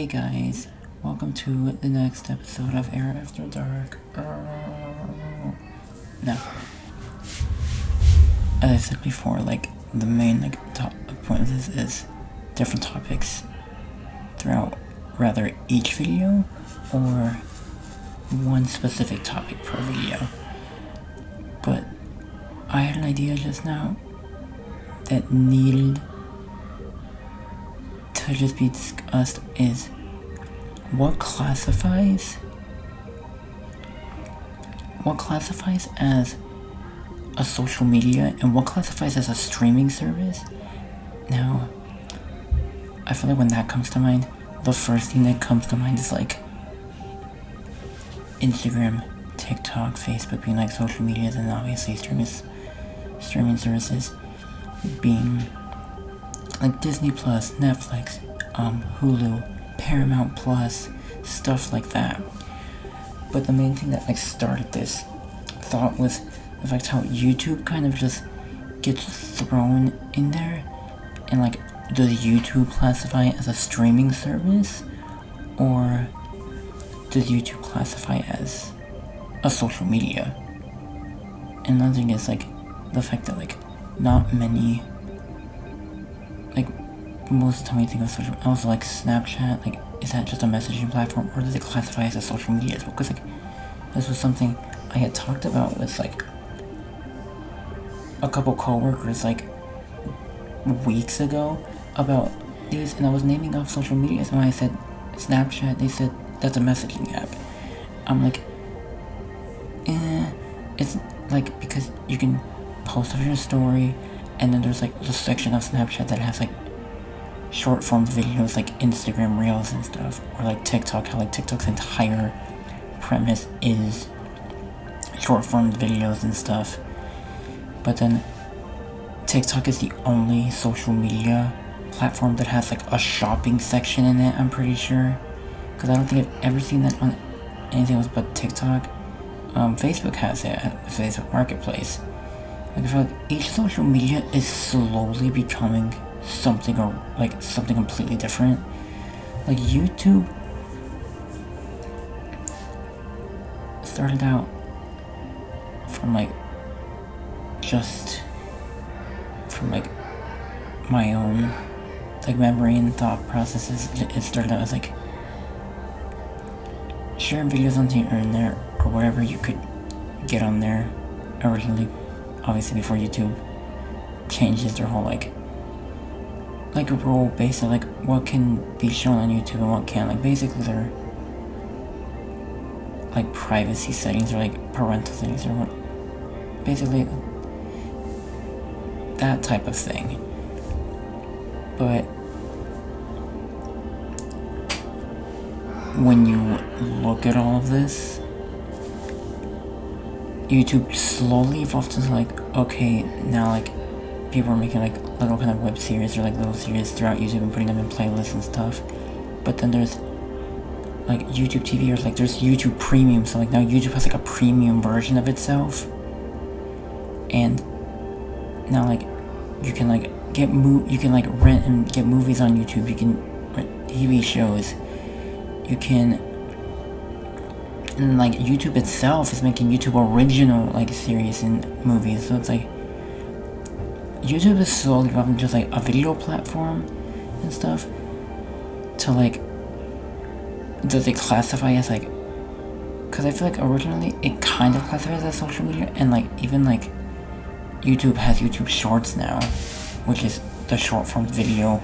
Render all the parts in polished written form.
Hey guys, welcome to the next episode of Air After Dark. Now, as I said before, the main top point of this is different topics throughout rather each video or one specific topic per video. But I had an idea just now that needed to just be discussed is what classifies as a social media and what classifies as a streaming service. Now, I feel like when that comes to mind, the first thing that comes to mind is Instagram, TikTok, Facebook being social medias, and obviously streaming services being Disney Plus, Netflix, Hulu, Paramount Plus, stuff like that. But the main thing that started this thought was the fact how YouTube kind of just gets thrown in there, and does YouTube classify as a streaming service, or does YouTube classify as a social media? And another thing is the fact that not many, most of the time you think of social, also Snapchat, is that just a messaging platform, or does it classify as a social media as well? Because this was something I had talked about with a couple co-workers weeks ago about these, and I was naming off social medias, and when I said Snapchat, they said that's a messaging app. I'm it's because you can post of your story, and then there's the section of Snapchat that has short form videos Instagram Reels and stuff, or TikTok, how TikTok's entire premise is short form videos and stuff. But then TikTok is the only social media platform that has a shopping section in it, I'm pretty sure, because I don't think I've ever seen that on anything else but TikTok. Facebook has it at Facebook Marketplace. I feel each social media is slowly becoming something, or something completely different. YouTube started out from just from my own memory and thought processes. It started out as sharing videos onto your internet or whatever you could get on there originally, obviously before YouTube changes their whole rule based on what can be shown on YouTube and what can't. Basically their privacy settings or parental settings, or what, basically that type of thing. But when you look at all of this, YouTube slowly evolved into okay, now people are making little kind of web series or little series throughout YouTube and putting them in playlists and stuff. But then there's YouTube TV, or there's YouTube Premium, so now YouTube has a premium version of itself. And now you can get you can rent and get movies on YouTube, you can rent TV shows, you can, and YouTube itself is making YouTube original series and movies. So it's YouTube is slowly evolving just a video platform and stuff to does it classify as because I feel originally it kind of classifies as social media, and even YouTube has YouTube Shorts now, which is the short form video.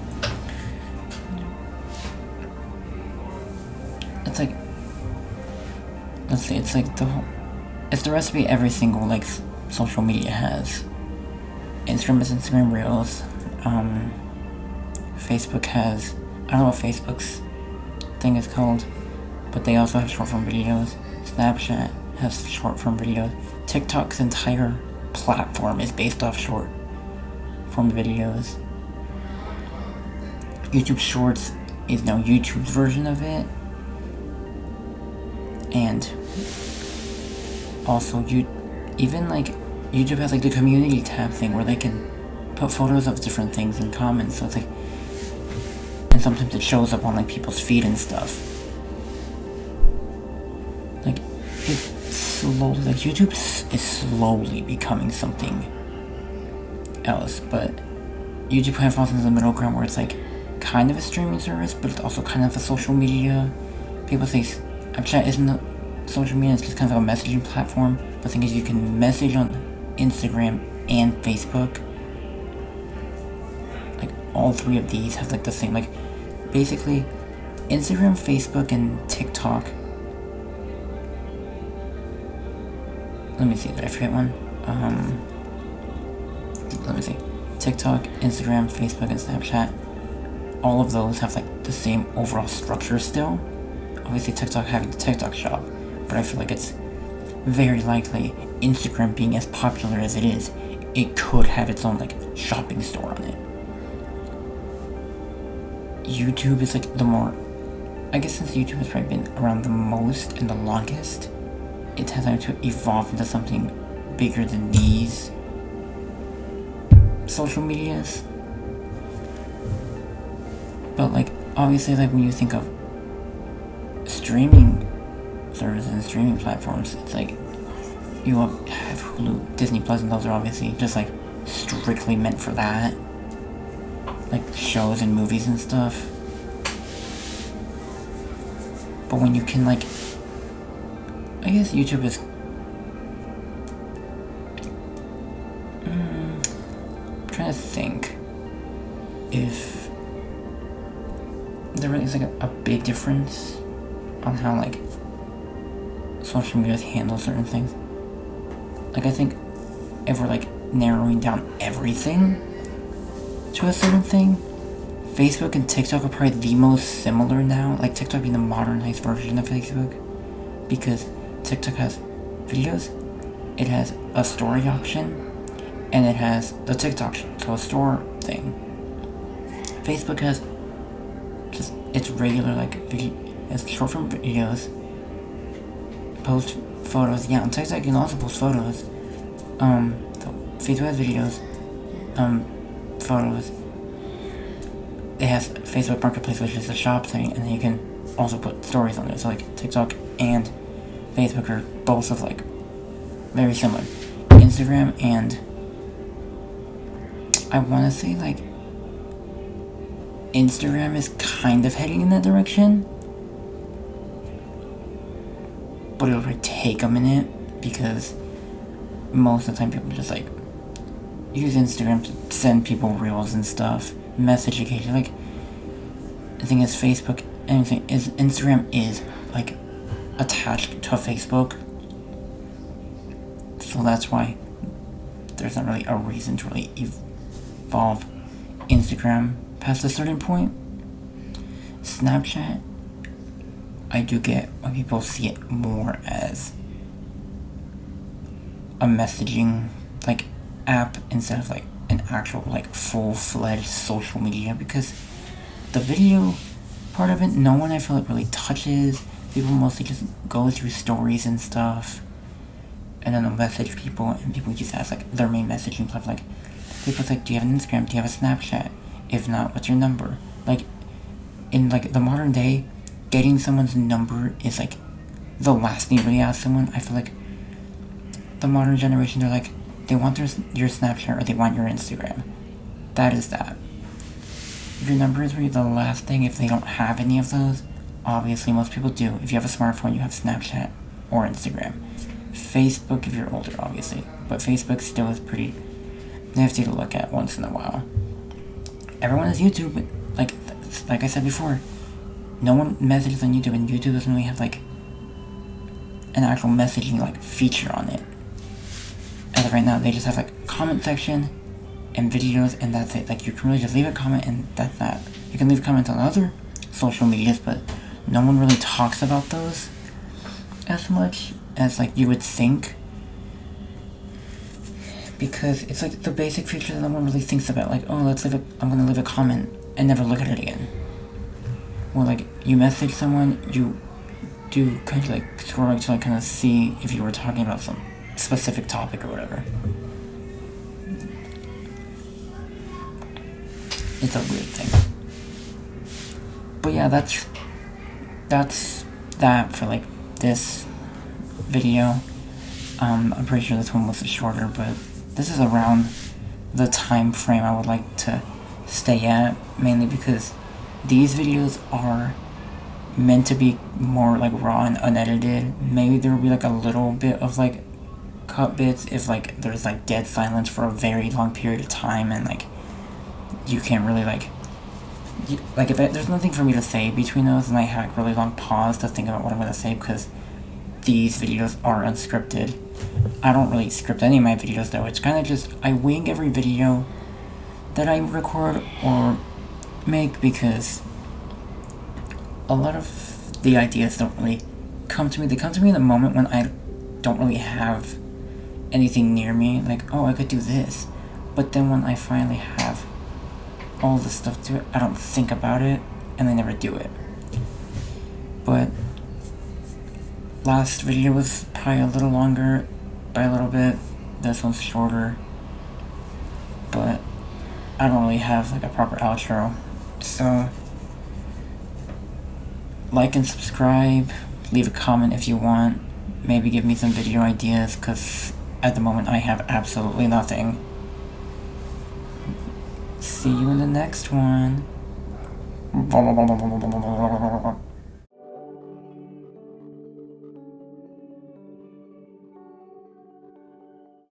It's let's see, it's the recipe every single social media has. Instagram is Instagram Reels. Facebook has, I don't know what Facebook's thing is called, but they also have short form videos. Snapchat has short form videos. TikTok's entire platform is based off short form videos. YouTube Shorts is now YouTube's version of it, and also YouTube has the community tab thing where they can put photos of different things in comments. So it's and sometimes it shows up on like people's feed and stuff. Like it's slowly, like YouTube is slowly becoming something else, but YouTube kind of falls into the middle ground where it's like kind of a streaming service, but it's also kind of a social media. People say Snapchat isn't a social media, it's just kind of a messaging platform. But the thing is, you can message on Instagram and Facebook. Like all three of these have like the same, like basically Instagram, Facebook, and TikTok. Let me see, did I forget one? Let me see. TikTok, Instagram, Facebook, and Snapchat. All of those have like the same overall structure still. Obviously TikTok having the TikTok shop, but I feel like it's very likely, Instagram being as popular as it is, it could have its own like shopping store on it. YouTube is like the more, I guess since YouTube has probably been around the most and the longest, it has time to evolve into something bigger than these social medias. But like obviously, like when you think of streaming services and streaming platforms, it's like you have Hulu, Disney Plus, and those are obviously just like strictly meant for that, like shows and movies and stuff. But when you can like, I guess YouTube is I'm trying to think if there really is like a big difference on how like social media handle certain things. Like I think if we're like narrowing down everything to a certain thing, Facebook and TikTok are probably the most similar now. Like TikTok being the modernized version of Facebook, because TikTok has videos, it has a story option, and it has the TikTok shop, so a store thing. Facebook has just its regular like it's short form videos, post photos. Yeah, on TikTok you can also post photos. So Facebook has videos, photos. It has Facebook Marketplace, which is the shop thing, and then you can also put stories on it. So like TikTok and Facebook are both of like very similar. Instagram and I want to say like Instagram is kind of heading in that direction, but it'll probably take a minute because most of the time people just like use Instagram to send people reels and stuff, message occasionally. Like the thing is, Facebook, anything is Instagram is like attached to Facebook, so that's why there's not really a reason to really evolve Instagram past a certain point. Snapchat, I do get why people see it more as a messaging like app instead of like an actual like full-fledged social media, because the video part of it, no one I feel like really touches. People mostly just go through stories and stuff, and then they'll message people, and people use that as like their main messaging platform. Like people's like, do you have an Instagram? Do you have a Snapchat? If not, what's your number? Like in like the modern day, getting someone's number is like the last thing you really ask someone. I feel like the modern generation, they're like, they want your Snapchat or they want your Instagram. That is that. Your number is really the last thing if they don't have any of those. Obviously, most people do. If you have a smartphone, you have Snapchat or Instagram. Facebook if you're older, obviously. But Facebook still is pretty nifty to look at once in a while. Everyone has YouTube, but like I said before, no one messages on YouTube, and YouTube doesn't really have like an actual messaging like feature on it. As of right now, they just have like comment section and videos, and that's it. Like you can really just leave a comment and that's that. You can leave comments on other social medias, but no one really talks about those as much as like you would think, because it's like the basic feature that no one really thinks about. Like, oh, I'm gonna leave a comment and never look at it again. Or like you message someone, you do kind of like scroll right to like kind of see if you were talking about some specific topic or whatever. It's a weird thing. But yeah, that's that for like this video. I'm pretty sure this one was shorter, but this is around the time frame I would like to stay at, mainly because these videos are meant to be more like raw and unedited. Maybe there will be like a little bit of like cut bits if like there's like dead silence for a very long period of time and like you can't really like if there's nothing for me to say between those and I have a really long pause to think about what I'm going to say because these videos are unscripted. I don't really script any of my videos though. It's kind of just I wing every video that I record or make because a lot of the ideas don't really come to me. They come to me in the moment when I don't really have anything near me. Like, oh, I could do this. But then when I finally have all the stuff to it, I don't think about it and I never do it. But last video was probably a little longer by a little bit. This one's shorter. But I don't really have like a proper outro. So like and subscribe, leave a comment if you want, maybe give me some video ideas because at the moment I have absolutely nothing. See you in the next one.